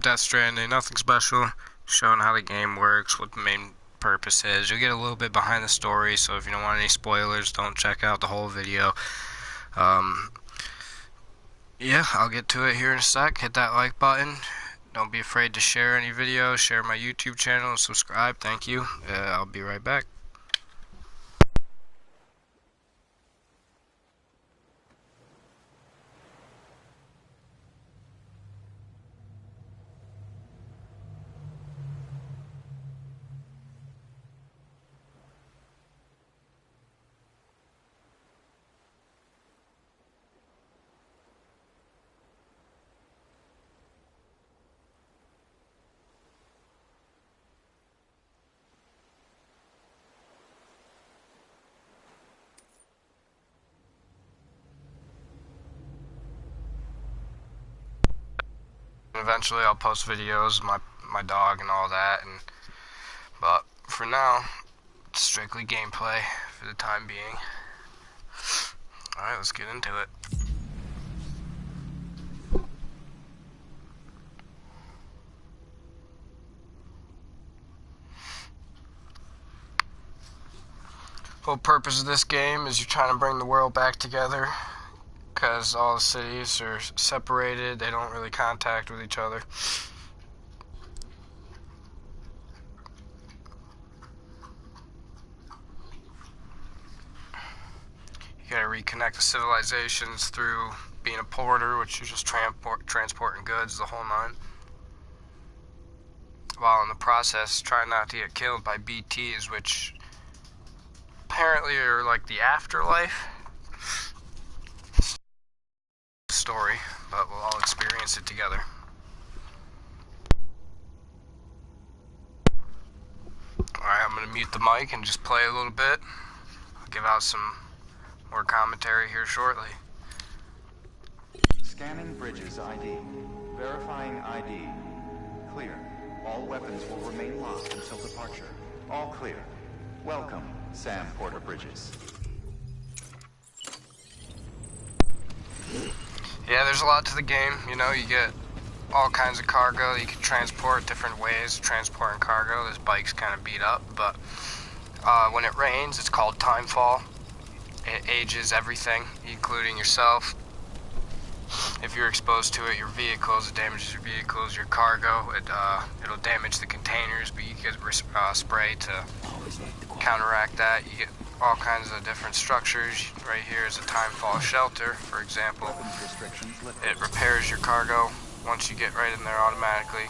Deathstranding, nothing special. Showing how the game works, what the main purpose is. You'll get a little bit behind the story, so if you don't want any spoilers, don't check out the whole video. Um, yeah, I'll get to it here in a sec. Hit that like button. Don't be afraid to share any videos. Share my YouTube channel and subscribe. Thank you. I'll be right back. Eventually, I'll post videos of my dog and all that. But for now, it's strictly gameplay for the time being. All right, let's get into it. Whole purpose of this game is you're trying to bring the world back together because all the cities are separated. They don't really contact with each other. You gotta reconnect the civilizations through being a porter, which is just transporting goods, the whole nine. While in the process, trying not to get killed by BTs, which apparently are like the afterlife story, but we'll all experience it together. Alright, I'm gonna mute the mic and just play a little bit. I'll give out some more commentary here shortly. Scanning bridges ID. Verifying ID. Clear. All weapons will remain locked until departure. All clear. Welcome, Sam Porter Bridges. Yeah, there's a lot to the game. You know, you get all kinds of cargo. You can transport different ways of transporting cargo. This bike's kind of beat up, but when it rains, it's called timefall. It ages everything, including yourself. If you're exposed to it, your vehicles, it damages your vehicles, your cargo. It'll damage the containers, but you get spray to counteract that. You get all kinds of different structures. Right here is a timefall shelter, for example. It repairs your cargo once you get right in there automatically.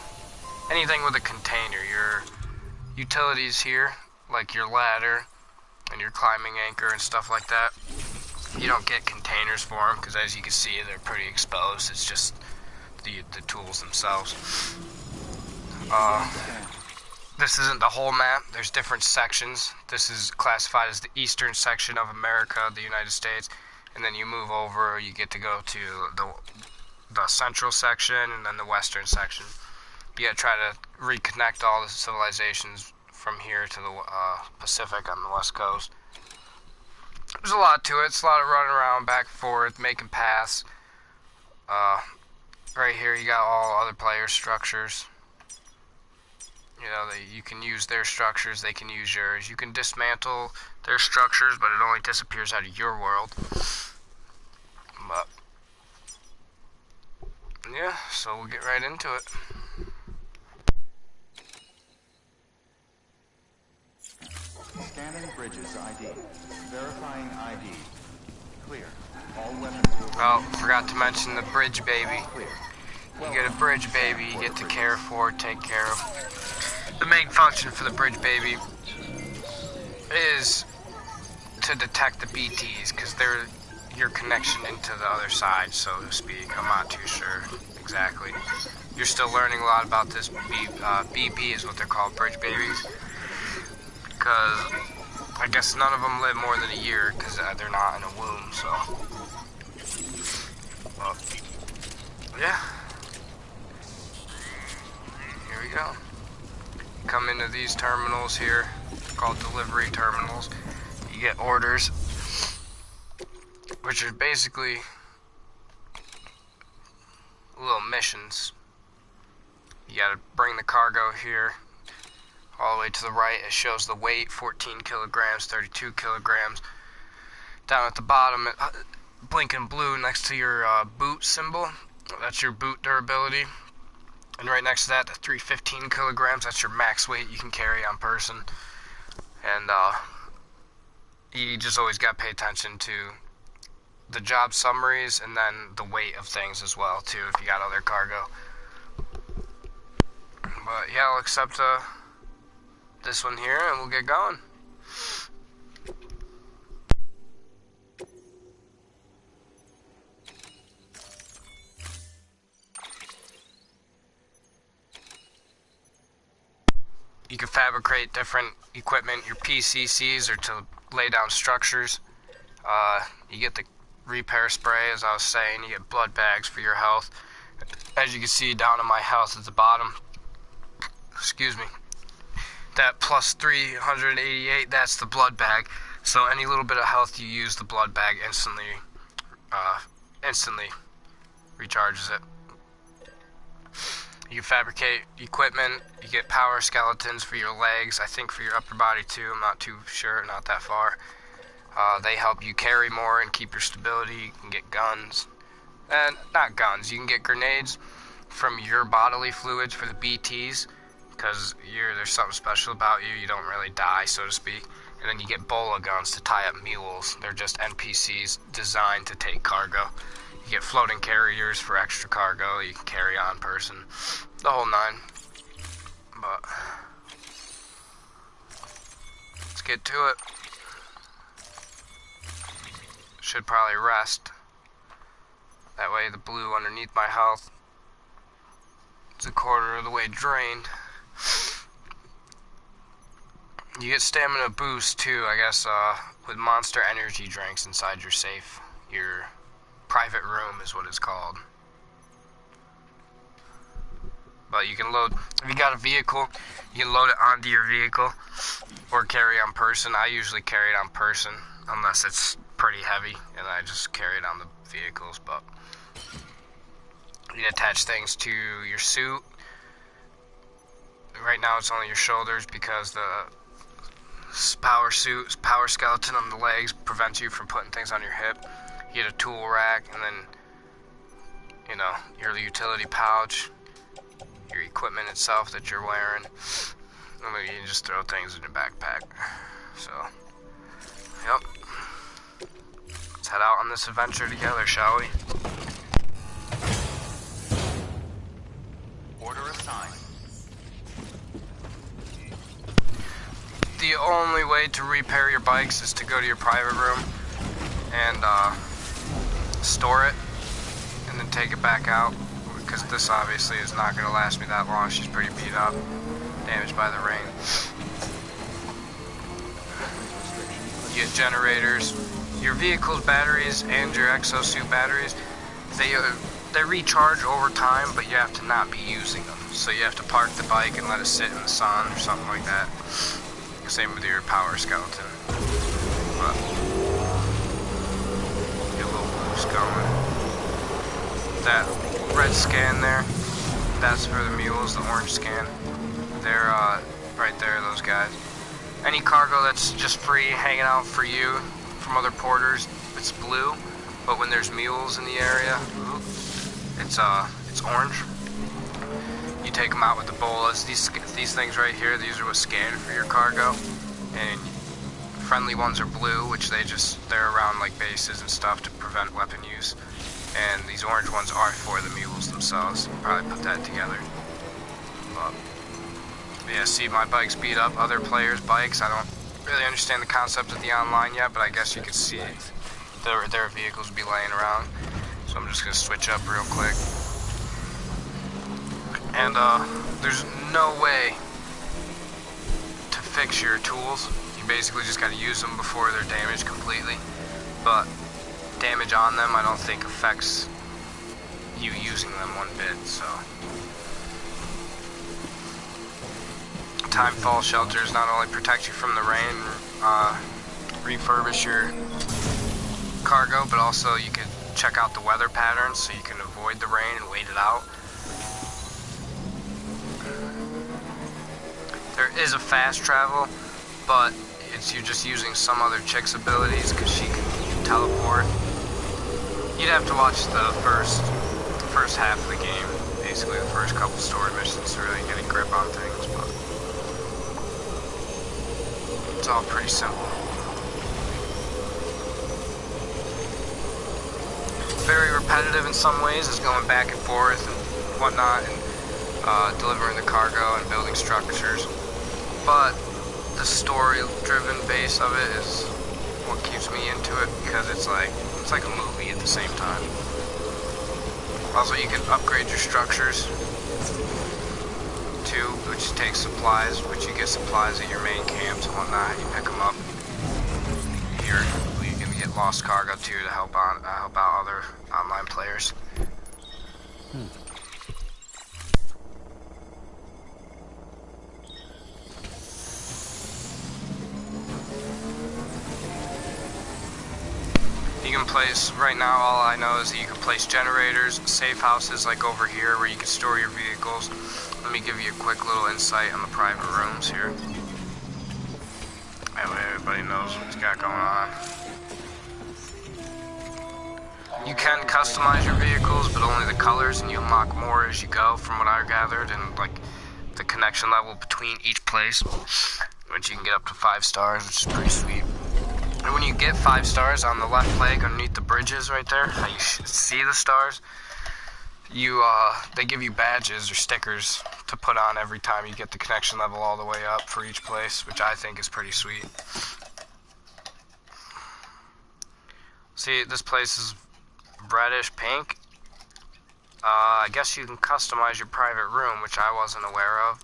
Anything with a container, your utilities here, like your ladder and your climbing anchor and stuff like that, you don't get containers for them because, as you can see, they're pretty exposed. It's just the tools themselves. This isn't the whole map. There's different sections. This is classified as the eastern section of America, the United States, and then you move over, you get to go to the central section and then the western section. You gotta try to reconnect all the civilizations from here to the Pacific on the west coast. There's a lot to it. It's a lot of running around back and forth, making paths. Right here you got all other player structures. You know, you can use their structures, they can use yours. You can dismantle their structures, but it only disappears out of your world. But yeah, so we'll get right into it. Scanning bridges ID. Verifying ID. Clear. All weapons will Oh, forgot to mention the bridge baby. clear. You get a bridge baby, you get to care for, take care of. The main function for the bridge baby is to detect the BTs, because they're your connection into the other side, so to speak. I'm not too sure exactly. You're still learning a lot about this. BP is what they're called, bridge babies, because I guess none of them live more than a year because they're not in a womb, so. Well, yeah. Here we go. Come into these terminals here, called delivery terminals. You get orders, which are basically little missions. You gotta bring the cargo here all the way to the right. It shows the weight, 14 kilograms, 32 kilograms. Down at the bottom, blinking blue next to your boot symbol, that's your boot durability. And right next to that, the 315 kilograms, that's your max weight you can carry on person. And you just always got to pay attention to the job summaries and then the weight of things as well, too, if you got other cargo. But yeah, I'll accept this one here and we'll get going. You can fabricate different equipment. Your PCCs are to lay down structures. You get the repair spray, as I was saying. You get blood bags for your health. As you can see down in my health at the bottom, excuse me, that plus 388, that's the blood bag. So any little bit of health you use, the blood bag instantly recharges it. You can fabricate equipment. You get power skeletons for your legs. I think for your upper body too. I'm not too sure, not that far. They help you carry more and keep your stability. You can get guns. And not guns. You can get grenades from your bodily fluids for the BTs. Because there's something special about you. You don't really die, so to speak. And then you get bola guns to tie up mules. They're just NPCs designed to take cargo. You get floating carriers for extra cargo you can carry on person. The whole nine. But let's get to it. Should probably rest. That way the blue underneath my health is a quarter of the way drained. You get stamina boost too, I guess, with Monster energy drinks inside your safe. Your private room is what it's called. But you can load, if you got a vehicle, you can load it onto your vehicle or carry on person. I usually carry it on person unless it's pretty heavy, and I just carry it on the vehicles. But you can attach things to your suit. Right now it's only your shoulders because the power skeleton on the legs prevents you from putting things on your hip. You get a tool rack, and then, you know, your utility pouch, your equipment itself that you're wearing, and then you can just throw things in your backpack. So, yep. Let's head out on this adventure together, shall we? Order assigned. The only way to repair your bikes is to go to your private room and store it and then take it back out, because this obviously is not going to last me that long. She's pretty beat up, damaged by the rain. You get generators, your vehicle's batteries and your exosuit batteries, they recharge over time, but you have to not be using them. So you have to park the bike and let it sit in the sun or something like that. Same with your power skeleton. But get a little boost going. That red scan there, that's for the mules. The orange scan, they're right there, those guys. Any cargo that's just free, hanging out for you from other porters, it's blue. But when there's mules in the area, it's orange. You take them out with the bolas. These things right here, these are what scan for your cargo. And friendly ones are blue, which they're around like bases and stuff to prevent weapon use. And these orange ones are for the mules themselves. Probably put that together. But yeah, see, my bike's beat up. Other players' bikes, I don't really understand the concept of the online yet, but I guess you could see their vehicles be laying around. So I'm just gonna switch up real quick. And there's no way to fix your tools. You basically just gotta use them before they're damaged completely. But damage on them I don't think affects you using them one bit, so. Timefall shelters not only protect you from the rain, refurbish your cargo, but also you can check out the weather patterns so you can avoid the rain and wait it out. there is a fast travel, but you're just using some other chick's abilities because she can teleport. You'd have to watch the first half of the game, basically the first couple story missions to really get a grip on things, but it's all pretty simple. Very repetitive in some ways, is going back and forth and whatnot, and delivering the cargo and building structures, but the story-driven base of it is what keeps me into it, because it's like a movie at the same time. Also, you can upgrade your structures too, which takes supplies, which you get supplies at your main camps and whatnot. You pick them up here. You can get lost cargo too to help out other online players. You can place, right now all I know is that you can place generators, safe houses like over here where you can store your vehicles. Let me give you a quick little insight on the private rooms here. That way everybody knows what's got going on. You can customize your vehicles, but only the colors, and you unlock more as you go from what I gathered, and like the connection level between each place, which you can get up to 5 stars, which is pretty sweet. And when you get 5 stars on the left leg underneath the bridges right there, how you see the stars, they give you badges or stickers to put on every time you get the connection level all the way up for each place, which I think is pretty sweet. See, this place is reddish pink. I guess you can customize your private room, which I wasn't aware of.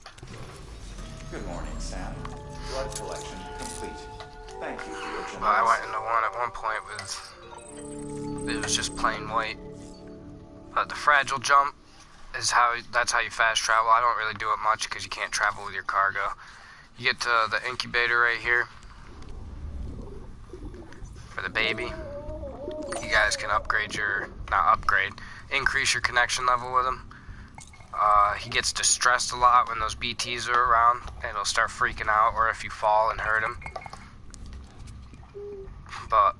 Good morning, Sam. Blood collection complete. Thank you for your generosity. I went into one at one point with, it was just plain white. But the fragile jump is that's how you fast travel. I don't really do it much because you can't travel with your cargo. You get to the incubator right here for the baby. You guys can increase your connection level with him. He gets distressed a lot when those BTs are around, and he'll start freaking out, or if you fall and hurt him. But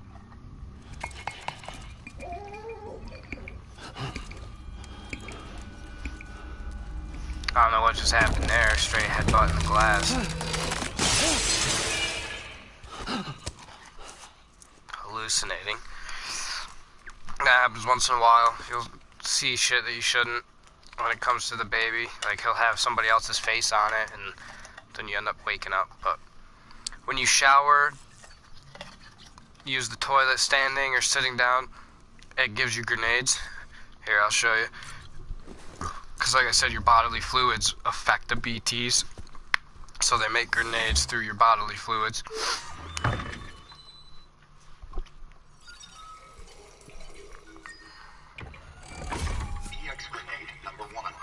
I don't know what just happened there. Straight headbutt in the glass. Hallucinating. That happens once in a while. You'll see shit that you shouldn't when it comes to the baby. Like, he'll have somebody else's face on it, and then you end up waking up. But when you shower, use the toilet standing or sitting down, it gives you grenades. Here, I'll show you. Because like I said, your bodily fluids affect the BTs, so they make grenades through your bodily fluids. EX grenade number 1.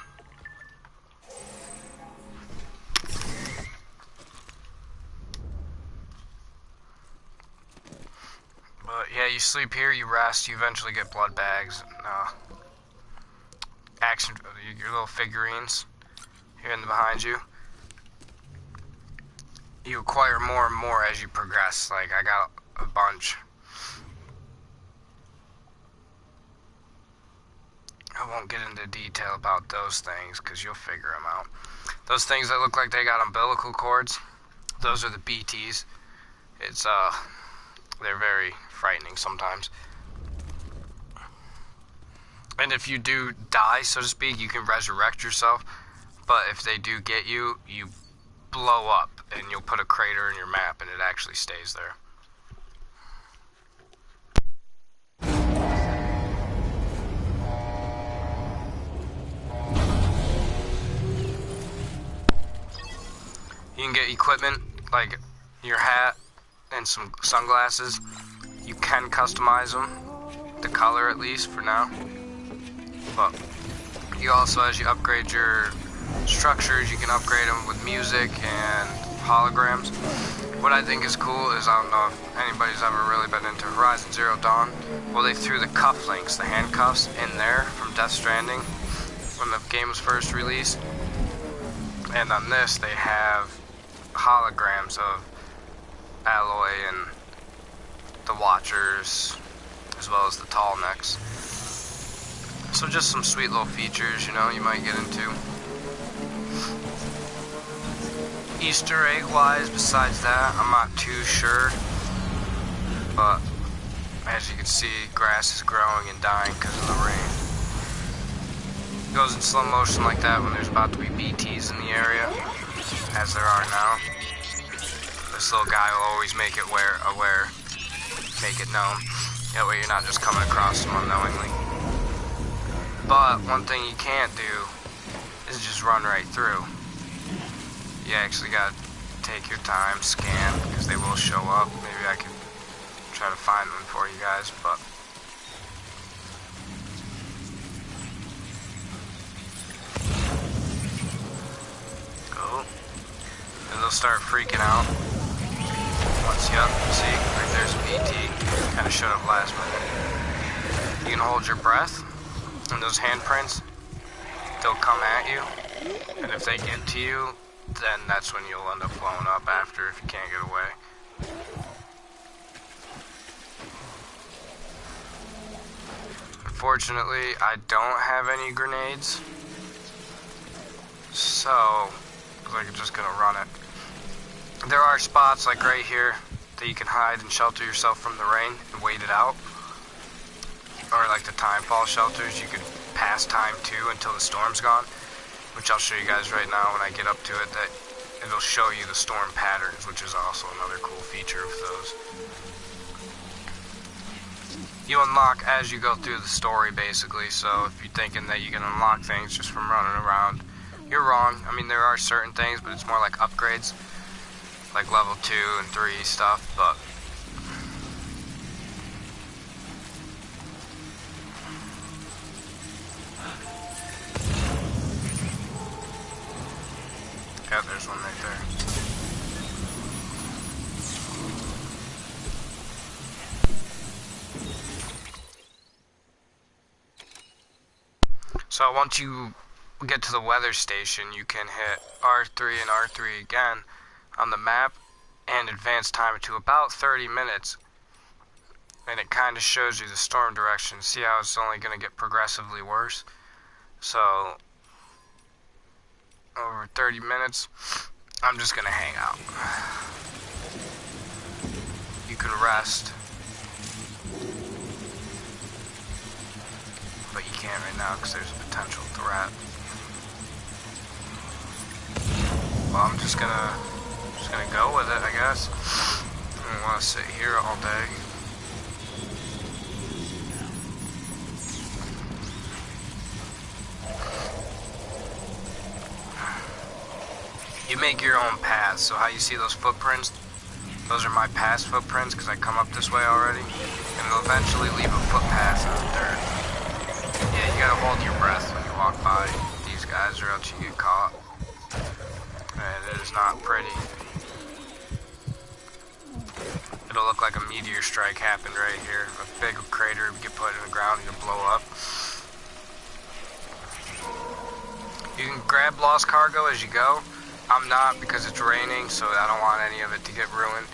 But yeah, you sleep here, you rest, you eventually get blood bags. Action, your little figurines here in the behind you. You acquire more and more as you progress. Like, I got a bunch. I won't get into detail about those things because you'll figure them out. Those things that look like they got umbilical cords, those are the BTs. It's they're very frightening sometimes. And if you do die, so to speak, you can resurrect yourself. But if they do get you, you blow up, and you'll put a crater in your map, and it actually stays there. You can get equipment, like your hat and some sunglasses. You can customize them, the color at least, for now. But you also, as you upgrade your structures, you can upgrade them with music and holograms. What I think is cool is, I don't know if anybody's ever really been into Horizon Zero Dawn. Well, they threw the cufflinks, the handcuffs, in there from Deathstranding when the game was first released. And on this, they have holograms of Alloy and the Watchers, as well as the Tall Necks. So just some sweet little features, you know, you might get into. Easter egg wise, besides that, I'm not too sure. But as you can see, grass is growing and dying because of the rain. It goes in slow motion like that when there's about to be BTs in the area, as there are now. This little guy will always make it aware, make it known. That way you're not just coming across them unknowingly. But one thing you can't do is just run right through. You actually gotta take your time, scan, because they will show up. Maybe I can try to find one for you guys, but go. And they'll start freaking out. Once you see, right there's a BT. Kind of showed up last minute. You can hold your breath, and those handprints, they'll come at you. And if they get to you, then that's when you'll end up blowing up after if you can't get away. Unfortunately, I don't have any grenades, so I'm just gonna run it. There are spots like right here that you can hide and shelter yourself from the rain and wait it out. Or like the timefall shelters, you can pass time too until the storm's gone, which I'll show you guys right now when I get up to it. That it'll show you the storm patterns, which is also another cool feature of those. You unlock as you go through the story, basically, so if you're thinking that you can unlock things just from running around, you're wrong. I mean, there are certain things, but it's more like upgrades, like level 2 and 3 stuff, but yeah, there's one right there. So once you get to the weather station, you can hit R3 and R3 again on the map and advance time to about 30 minutes. And it kind of shows you the storm direction. See how it's only going to get progressively worse? So over 30 minutes, I'm just going to hang out. You can rest. But you can't right now because there's a potential threat. Well, I'm just gonna go with it, I guess. I don't want to sit here all day. You make your own paths. So how you see those footprints? Those are my past footprints because I come up this way already, and it'll eventually leave a footpath in the dirt. Yeah, you gotta hold your breath when you walk by these guys or else you get caught. And it is not pretty. It'll look like a meteor strike happened right here. A big crater would get put in the ground and it'll blow up. You can grab lost cargo as you go. I'm not because it's raining, so I don't want any of it to get ruined.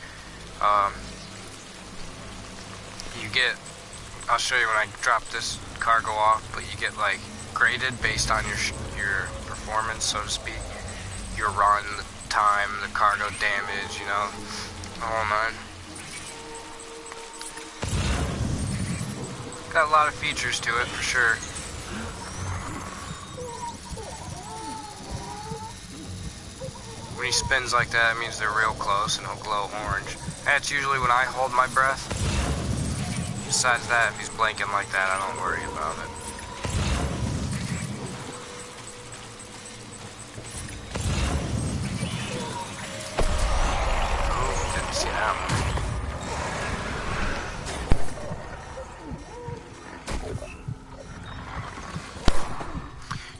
I'll show you when I drop this cargo off, but you get like graded based on your performance, so to speak. Your run, the time, the cargo damage, you know, the whole nine. Got a lot of features to it for sure. When he spins like that, it means they're real close and he'll glow orange. That's usually when I hold my breath. Besides that, if he's blinking like that, I don't worry about it. Oh, didn't see that one.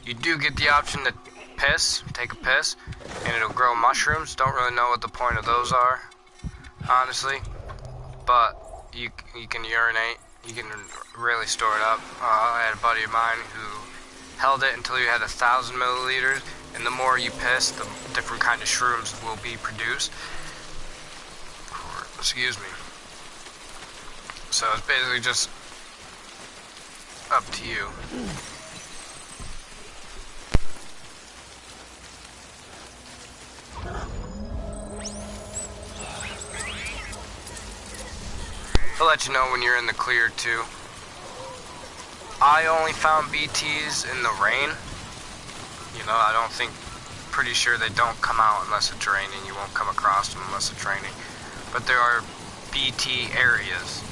You do get the option to take a piss, and it'll grow mushrooms. Don't really know what the point of those are, honestly, but you can urinate. You can really store it up. I had a buddy of mine who held it until he had 1,000 milliliters, And the more you piss, the different kind of shrooms will be produced. Excuse me. So it's basically just up to you. I'll let you know when you're in the clear too. I only found BTs in the rain. You know, I don't think, pretty sure they don't come out unless it's raining. You won't come across them unless it's raining. But there are BT areas.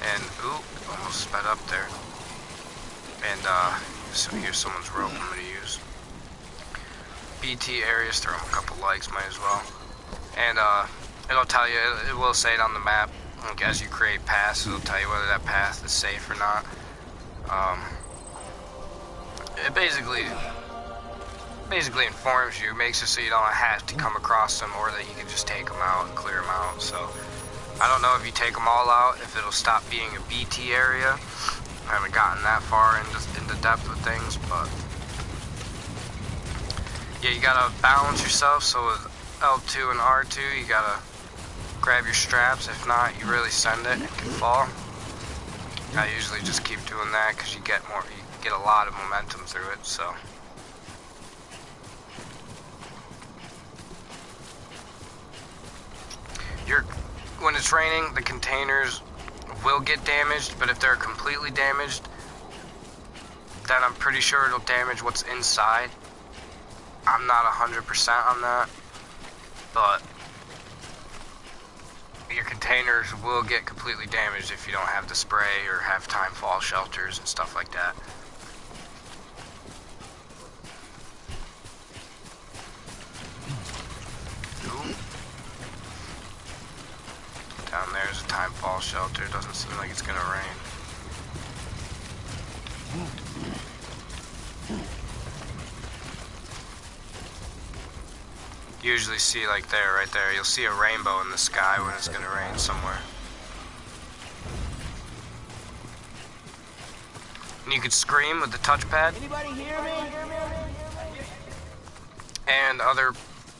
And, ooh, almost sped up there. And, so here's someone's rope I'm gonna use. BT areas, throw them a couple likes, might as well. And, it'll tell you, it will say it on the map. Like, as you create paths, it'll tell you whether that path is safe or not. It basically informs you, makes it so you don't have to come across them, or that you can just take them out and clear them out. So I don't know if you take them all out, if it'll stop being a BT area. I haven't gotten that far into depth with things, but yeah, you gotta balance yourself. So with L2 and R2, you gotta grab your straps. If not, you really send it, it can fall. I usually just keep doing that because you get a lot of momentum through it. So when it's raining, the containers will get damaged, but if they're completely damaged, then I'm pretty sure it'll damage what's inside. I'm not 100% on that, but your containers will get completely damaged if you don't have the spray or have time fall shelters and stuff like that. Ooh. Down there's a time fall shelter. Doesn't seem like it's gonna rain. You usually see like there, right there, you'll see a rainbow in the sky when it's gonna rain somewhere. And you can scream with the touchpad. Anybody hear me? And other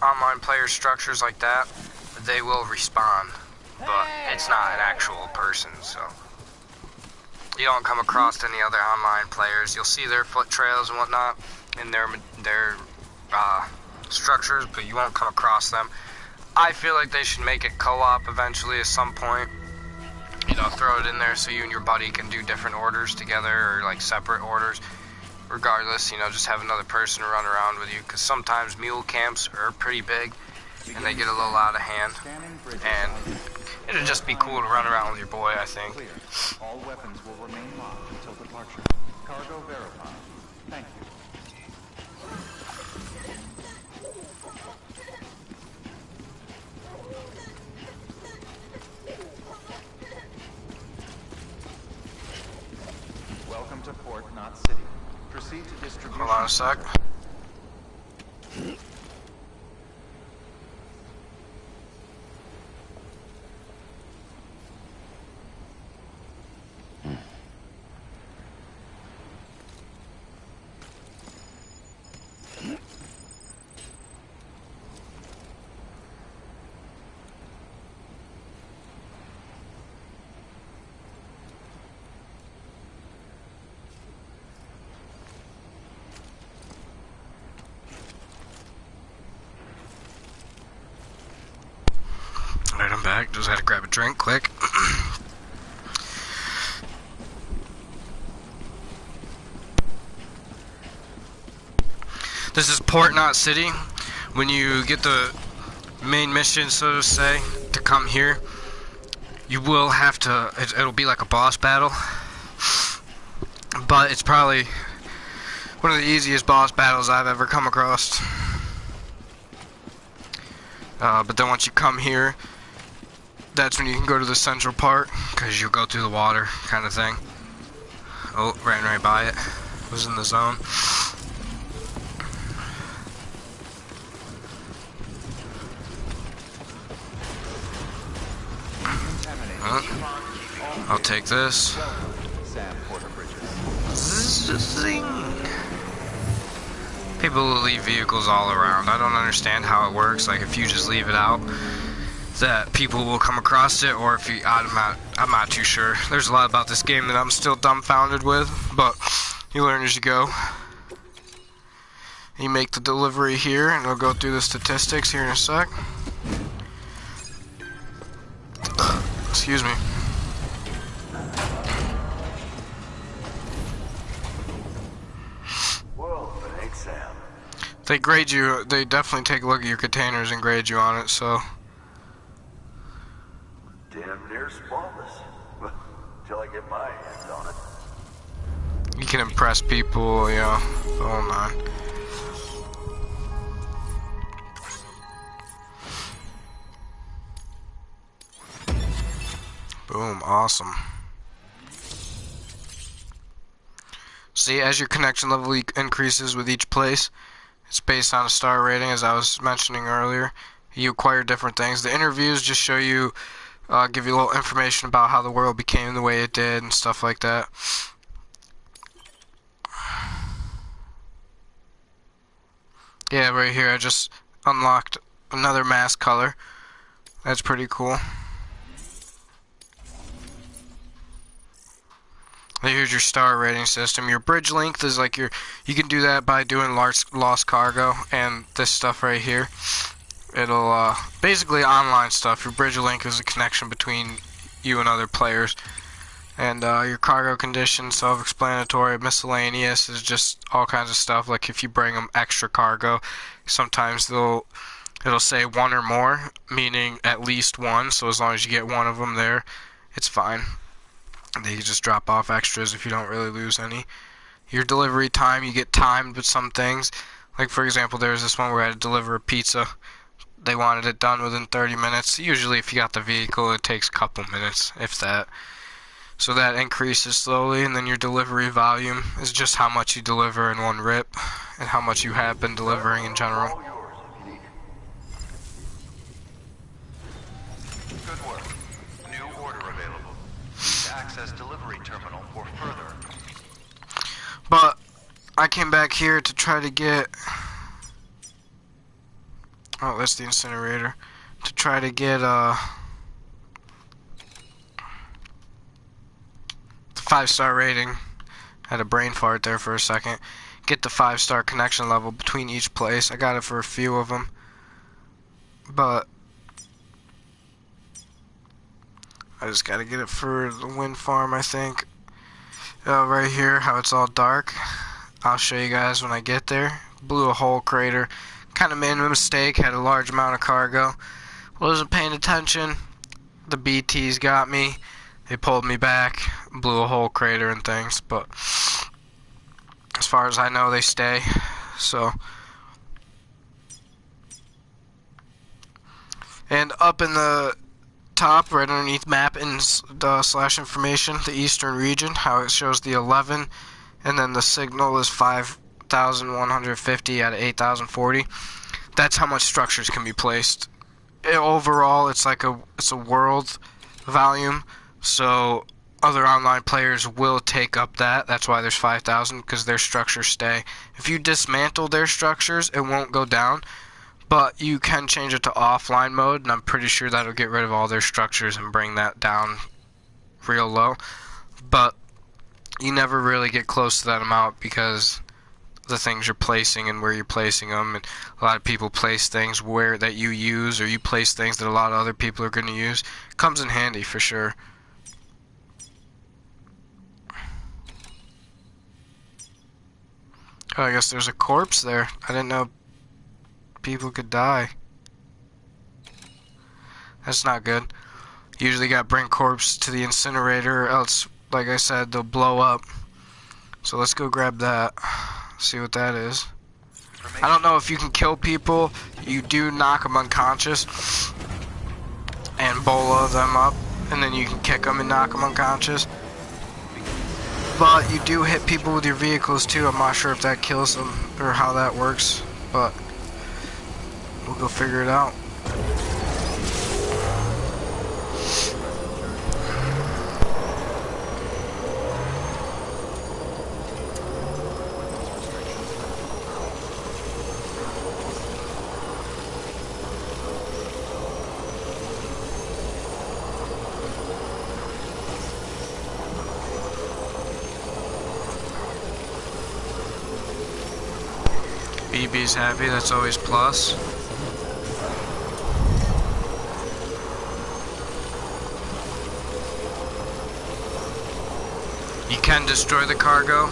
online player structures like that, they will respawn. But it's not an actual person, so you don't come across any other online players. You'll see their foot trails and whatnot in their structures, but you won't come across them. I feel like they should make it co-op eventually at some point. You know, throw it in there so you and your buddy can do different orders together, or like separate orders. Regardless, you know, just have another person run around with you, because sometimes mule camps are pretty big and they get a little out of hand. And it'd just be cool to run around with your boy, I think. Clear. All weapons will remain locked until departure. Cargo verified. Thank you. Welcome to Port Knot City. Proceed to distribution. Hold on a sec. Alright, I'm back. Just had to grab a drink quick. This is Port Knot City. When you get the main mission, so to say, to come here, you will have to, it'll be like a boss battle. But it's probably one of the easiest boss battles I've ever come across. But then once you come here, that's when you can go to the central part, because you'll go through the water, kind of thing. Oh, ran right by it. Was in the zone. I'll take this. Sam Porter Bridges. Zing. People will leave vehicles all around. I don't understand how it works. Like, if you just leave it out, that people will come across it, or if you, I'm not too sure. There's a lot about this game that I'm still dumbfounded with, but you learn as you go. You make the delivery here, and we'll go through the statistics here in a sec. Excuse me. Well, thanks, Sam. They grade you, they definitely take a look at your containers and grade you on it, so. Damn near spotless. Till I get my hands on it. You can impress people, you know, the whole nine. Boom, awesome. See, as your connection level increases with each place, it's based on a star rating, as I was mentioning earlier. You acquire different things. The interviews just show you, give you a little information about how the world became the way it did and stuff like that. Yeah, right here I just unlocked another mask color. That's pretty cool. Here's your star rating system. Your bridge length is like you can do that by doing lost cargo, and this stuff right here, it'll basically online stuff. Your bridge length is a connection between you and other players, and your cargo condition, self-explanatory. Miscellaneous is just all kinds of stuff. Like if you bring them extra cargo, sometimes it'll say one or more, meaning at least one. So as long as you get one of them there, it's fine. They can just drop off extras if you don't really lose any. Your delivery time, you get timed with some things. Like for example, there was this one where I had to deliver a pizza. They wanted it done within 30 minutes. Usually if you got the vehicle, it takes a couple minutes, if that. So that increases slowly, and then your delivery volume is just how much you deliver in one rip, and how much you have been delivering in general. All yours if you need. Good work. New order available. Please access delivery terminal for further. But I came back here to try to get... Oh, that's the incinerator. To try to get the 5-star rating. Had a brain fart there for a second. Get the 5-star connection level between each place. I got it for a few of them. But I just gotta get it for the wind farm, I think. Right here, how it's all dark. I'll show you guys when I get there. Blew a whole crater. Kind of made a mistake. Had a large amount of cargo. Wasn't paying attention. The BTs got me. They pulled me back. Blew a whole crater and things. But as far as I know, they stay. So. And up in the top, right underneath map and slash information, the eastern region, how it shows the 11, and then the signal is 5,150 out of 8,040. That's how much structures can be placed. Overall, it's like it's a world volume, so other online players will take up that. That's why there's 5,000, because their structures stay. If you dismantle their structures, it won't go down. But you can change it to offline mode, and I'm pretty sure that'll get rid of all their structures and bring that down real low. But you never really get close to that amount because the things you're placing and where you're placing them, and a lot of people place things where that you use, or you place things that a lot of other people are going to use. Comes in handy for sure. Oh, I guess there's a corpse there. I didn't know people could die. That's not good. Usually got to bring corpse to the incinerator, or else, like I said, they'll blow up. So let's go grab that. See what that is. I don't know if you can kill people. You do knock them unconscious and bola them up, and then you can kick them and knock them unconscious. But you do hit people with your vehicles too. I'm not sure if that kills them or how that works, but we'll go figure it out. BB's happy, that's always plus. You can destroy the cargo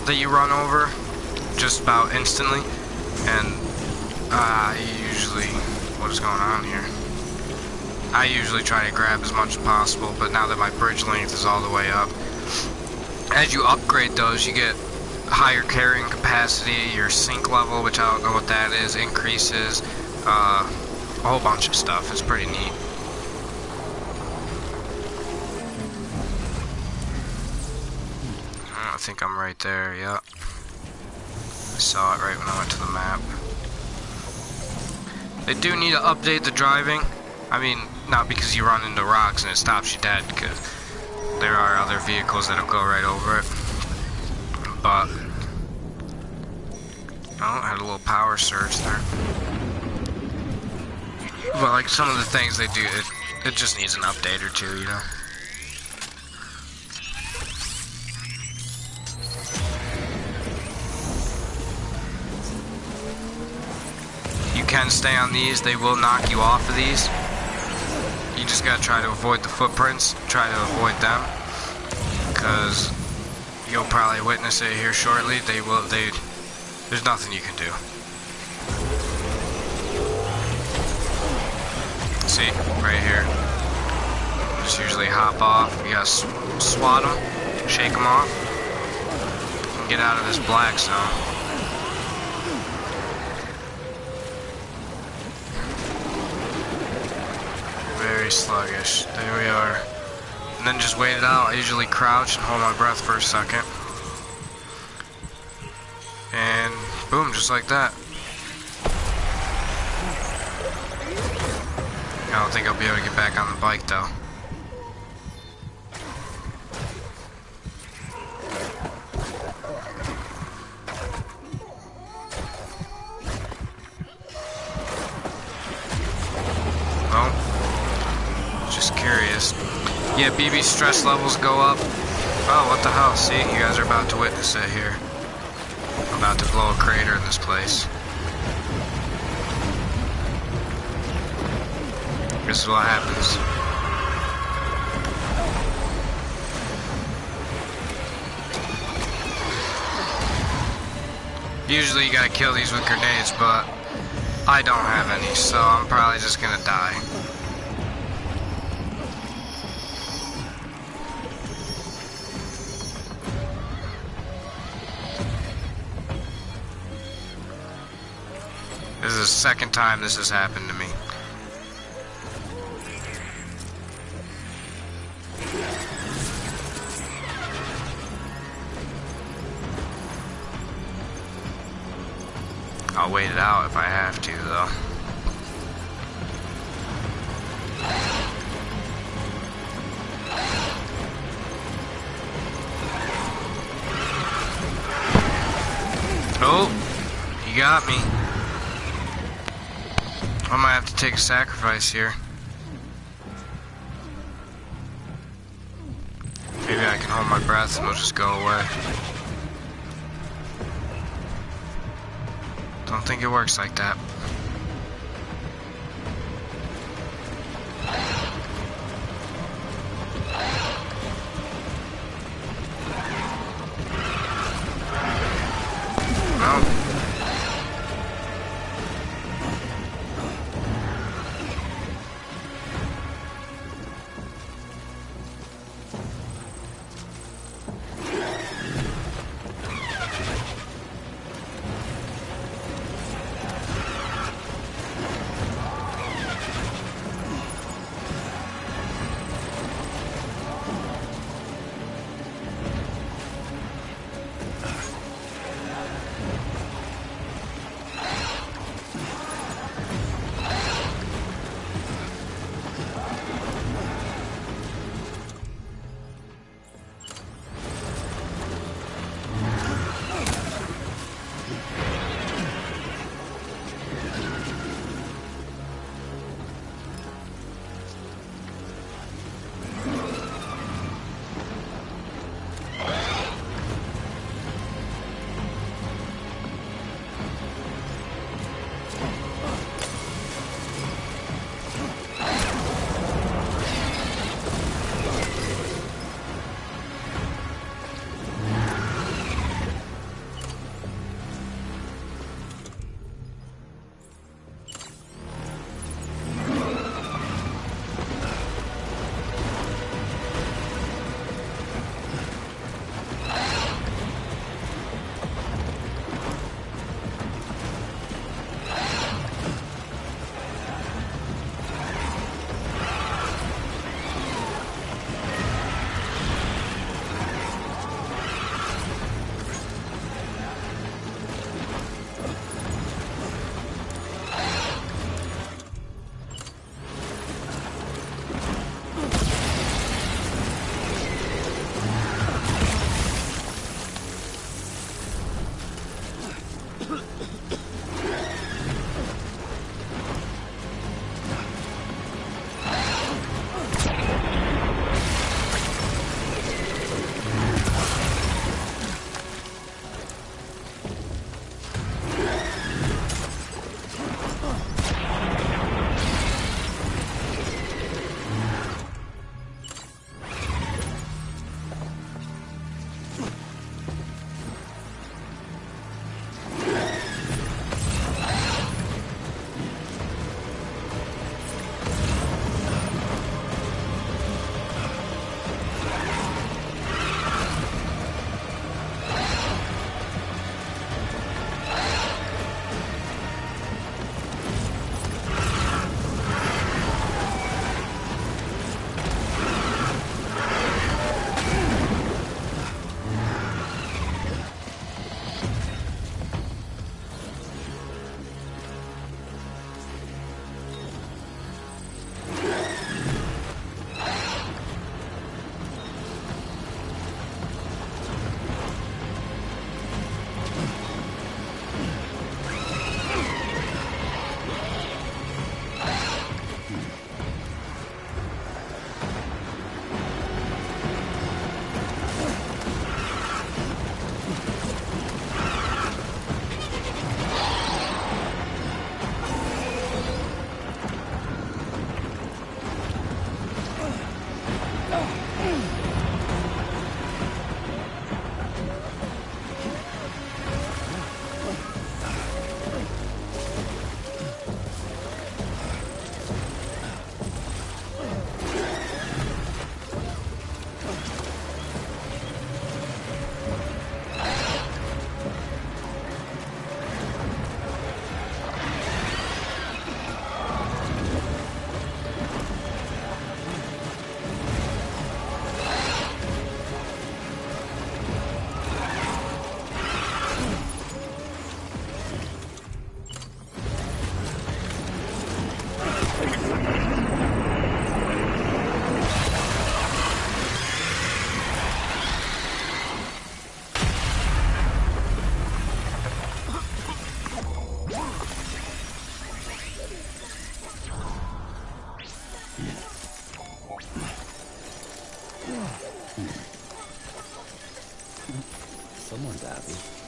that you run over just about instantly, and what is going on here? I usually try to grab as much as possible, but now that my bridge length is all the way up, as you upgrade those, you get higher carrying capacity, your sink level, which I don't know what that is, increases, a whole bunch of stuff. It's pretty neat. I think I'm right there, yeah. I saw it right when I went to the map. They do need to update the driving. I mean, not because you run into rocks and it stops you dead, because there are other vehicles that'll go right over it. But, oh, had a little power surge there. But like some of the things they do, it just needs an update or two, you know? You can stay on these, they will knock you off of these. You just gotta try to avoid the footprints, try to avoid them, because you'll probably witness it here shortly. There's nothing you can do. See, right here. Just usually hop off, you gotta swat them, shake them off, and get out of this black zone. Very sluggish. There we are. And then just wait it out. I usually crouch and hold my breath for a second. And boom, just like that. I don't think I'll be able to get back on the bike though. Curious. Yeah, BB stress levels go up. Oh, what the hell? See, you guys are about to witness it here. I'm about to blow a crater in this place. This is what happens. Usually you gotta kill these with grenades, but I don't have any, so I'm probably just gonna die. This is the second time this has happened to me. I'll wait it out if I have to, though. Oh, you got me. I might have to take a sacrifice here. Maybe I can hold my breath and it'll just go away. Don't think it works like that. No. happy.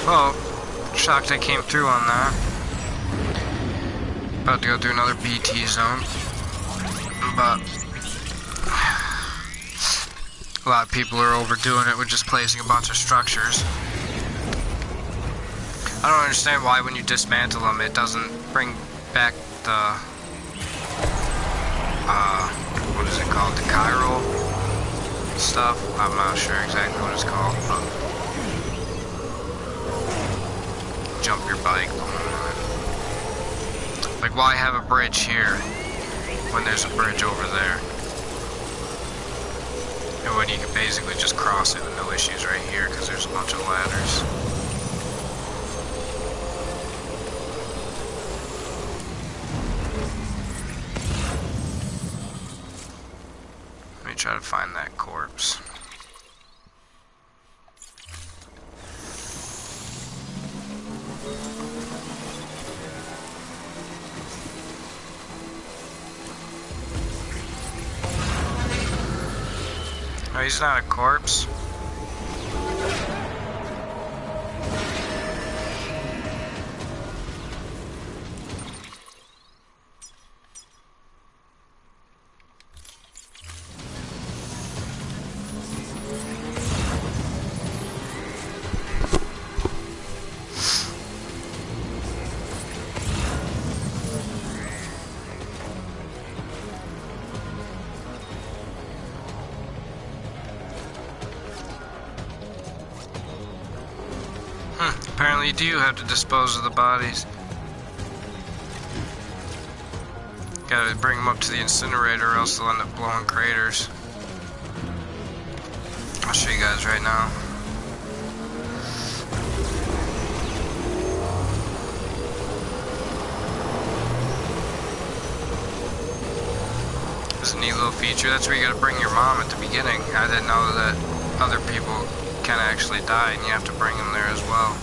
Well, shocked I came through on that. About to go through another BT zone. But a lot of people are overdoing it with just placing a bunch of structures. I don't understand why when you dismantle them it doesn't bring back the, what is it called? The chiral stuff? I'm not sure exactly what it's called, but jump your bike. Like, why have a bridge here when there's a bridge over there? And when you can basically just cross it with no issues right here because there's a bunch of ladders. Let me try to find that corpse. Oh, he's not a corpse. Apparently you do have to dispose of the bodies. Gotta bring them up to the incinerator or else they'll end up blowing craters. I'll show you guys right now. It's a neat little feature. That's where you gotta bring your mom at the beginning. I didn't know that other people can actually die and you have to bring them there as well.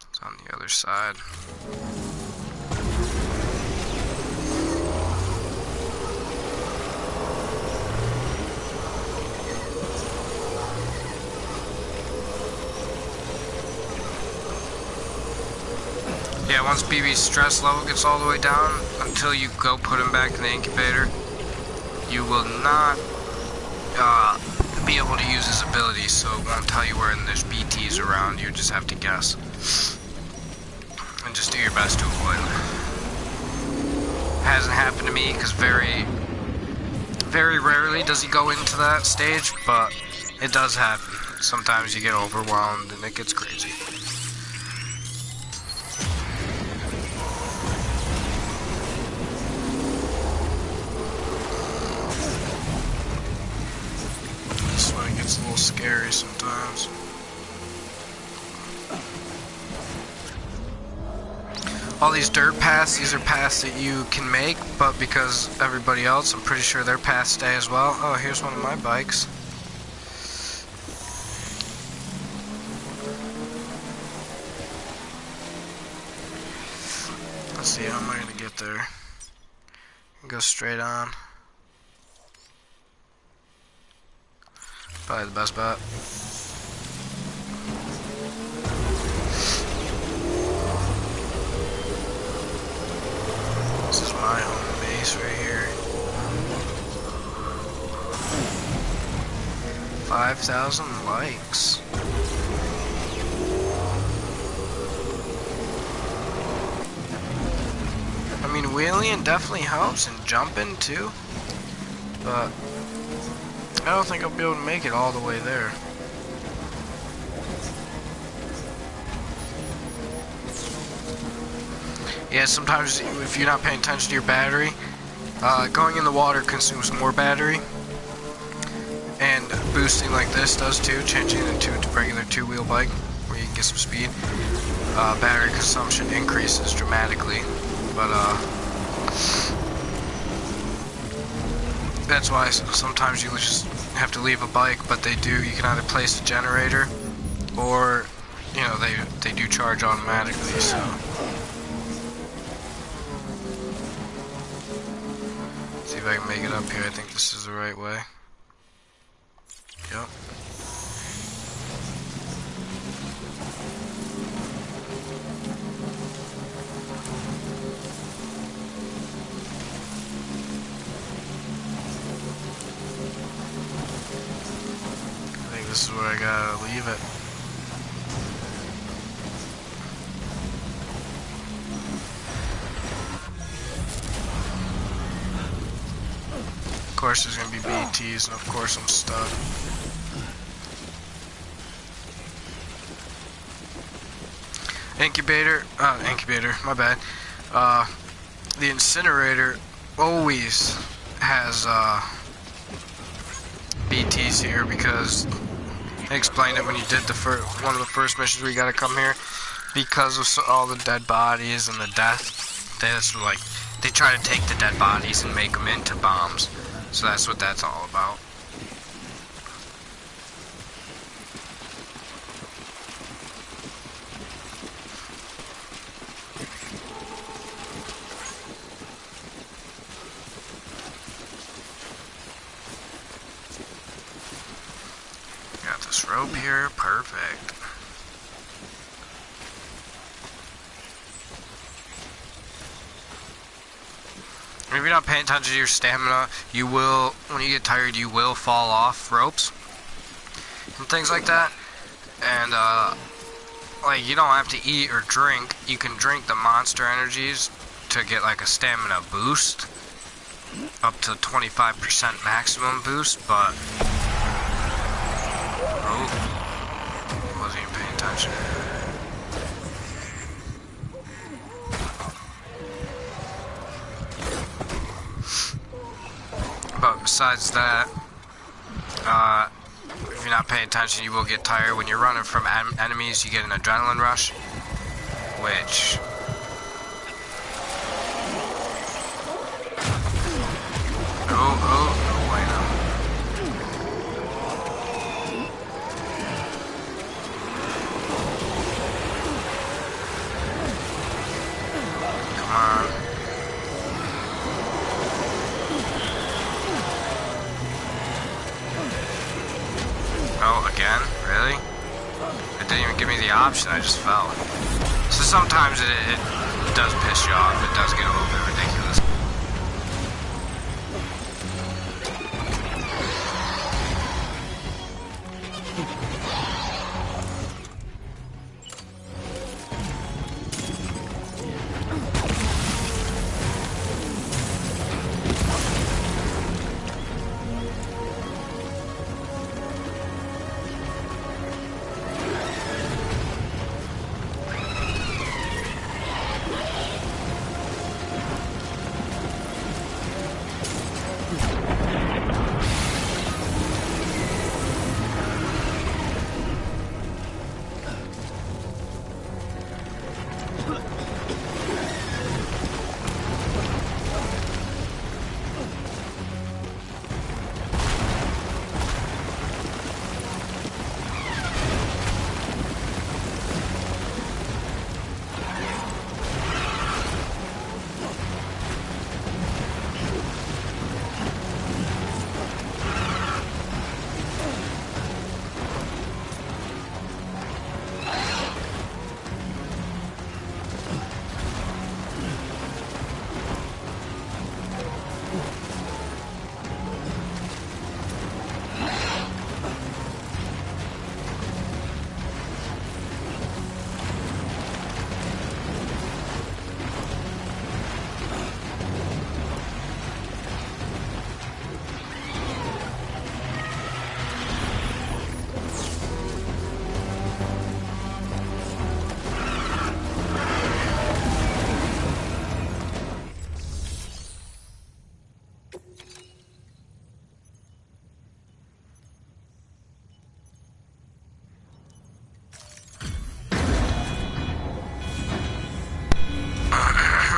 It's on the other side. Yeah, once BB's stress level gets all the way down, until you go put him back in the incubator, you will not be able to use his abilities, so it won't tell you where there's BTs around. You just have to guess. And just do your best to avoid them. Hasn't happened to me, because very rarely does he go into that stage, but it does happen. Sometimes you get overwhelmed and it gets crazy. This one gets a little scary sometimes. All these dirt paths, these are paths that you can make, but because everybody else, I'm pretty sure their paths stay as well. Oh, here's one of my bikes. Let's see, how am I gonna get there? Go straight on. Probably the best bet. This is my home base right here. 5,000 likes. I mean, wheeling definitely helps, and jumping too, but I don't think I'll be able to make it all the way there. Yeah, sometimes if you're not paying attention to your battery, going in the water consumes more battery, and boosting like this does too, changing it into a regular two-wheel bike where you can get some speed. Battery consumption increases dramatically, but that's why sometimes you just have to leave a bike, but they do, you can either place a generator or, you know, they do charge automatically, so. See if I can make it up here. I think this is the right way. Yep. This is where I gotta leave it. Of course there's gonna be BTs, and of course I'm stuck. Incubator, my bad. The incinerator always has BTs here because I explained it when you did one of the first missions where you gotta come here, because of all the dead bodies and the death. They try to take the dead bodies and make them into bombs. So that's what that's all about. Got this rope here, perfect. If you're not paying attention to your stamina, you will, when you get tired, you will fall off ropes and things like that. And like, you don't have to eat or drink. You can drink the monster energies to get like a stamina boost, up to 25% maximum boost, but oh, wasn't even paying attention. But besides that, if you're not paying attention, you will get tired. When you're running from enemies, you get an adrenaline rush, which... Oh, wait, no. Come on. Oh, again? Really? It didn't even give me the option, I just fell. So sometimes it does piss you off. It does get a little bit ridiculous.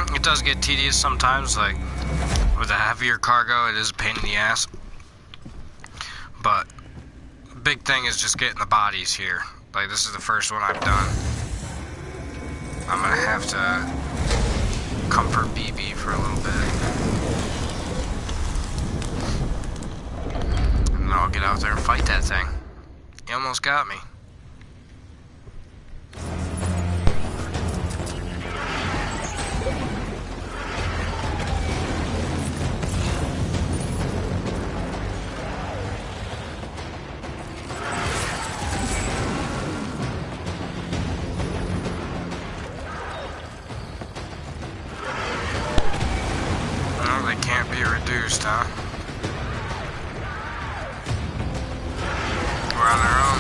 It does get tedious sometimes, like with a heavier cargo, it is a pain in the ass. But big thing is just getting the bodies here. Like, this is the first one I've done. I'm gonna have to comfort BB for a little bit. And then I'll get out there and fight that thing. He almost got me. Can't be reduced, huh? We're on our own.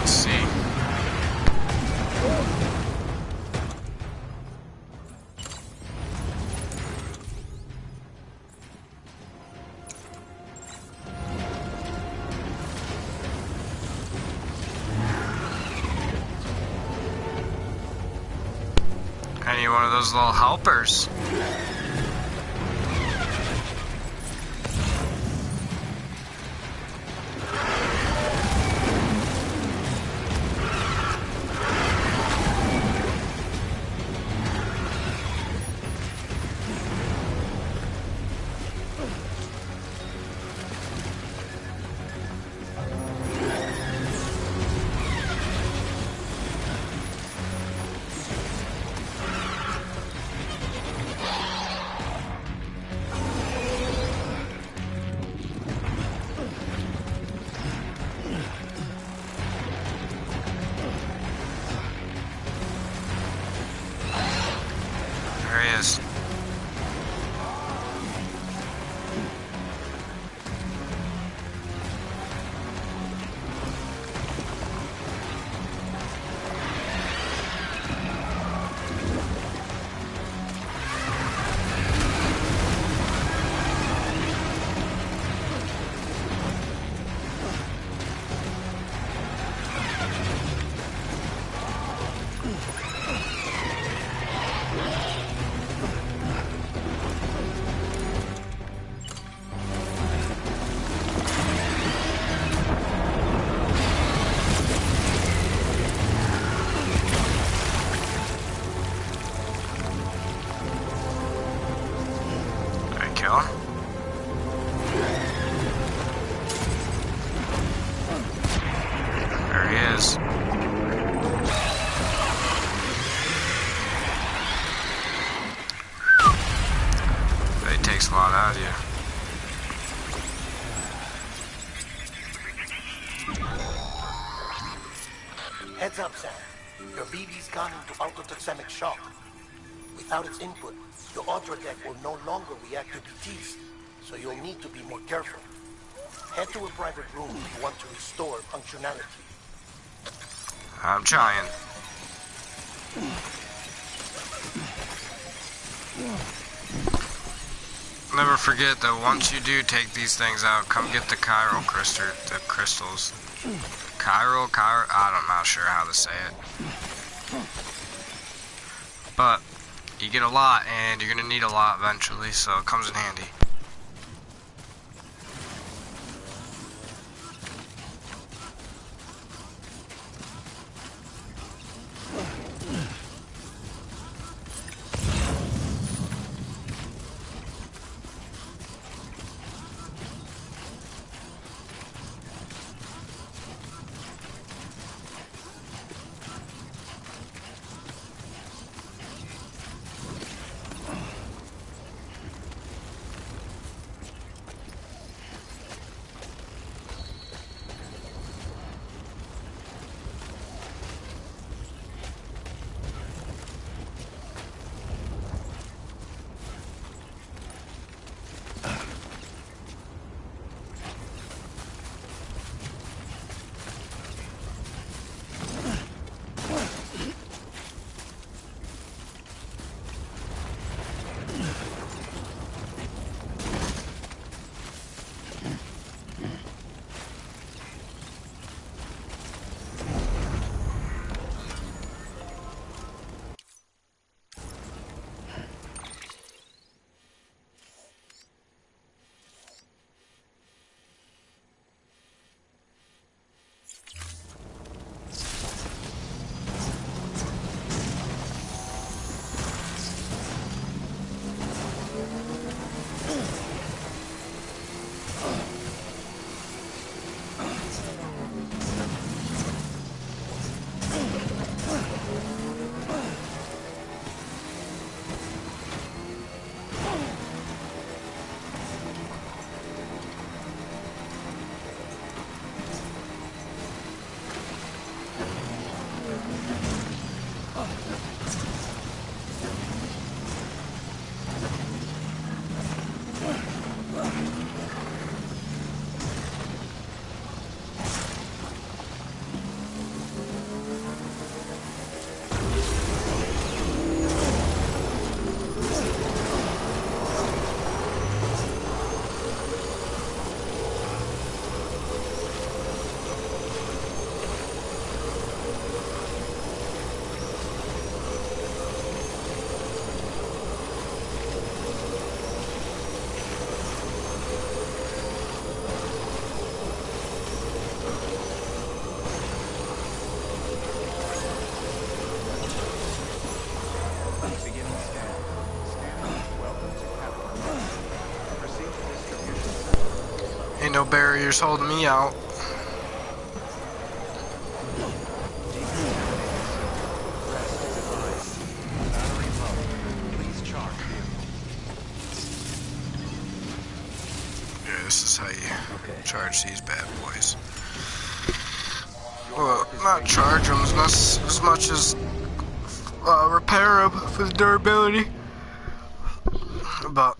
Let's see. Any one of those little helpers. is. It takes a lot out of you. Heads up, Sam. Your BB's gone into autotoxemic shock. Without its input, your Audra deck will no longer react to BTs, so you'll need to be more careful. Head to a private room if you want to restore functionality. I'm trying. Never forget that once you do take these things out, come get the chiral crystals. I'm not sure how to say it. But you get a lot, and you're gonna need a lot eventually, so it comes in handy. Ain't no barriers holding me out. Yeah, this is how you charge these bad boys. Well, not charge them as much as repair them for the durability. But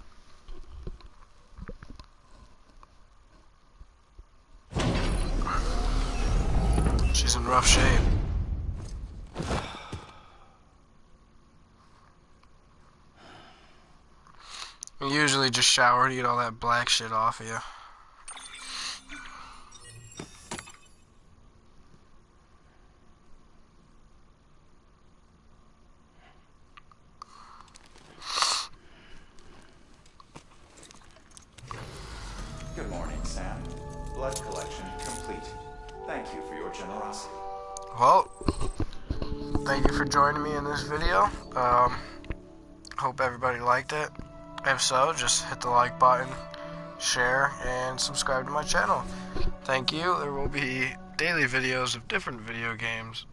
she's in rough shape. You usually just shower to get all that black shit off of you. Good morning, Sam. Blood collection complete. Thank you for your generosity. Well, thank you for joining me in this video. Hope everybody liked it. If so, just hit the like button, share, and subscribe to my channel. Thank you. There will be daily videos of different video games.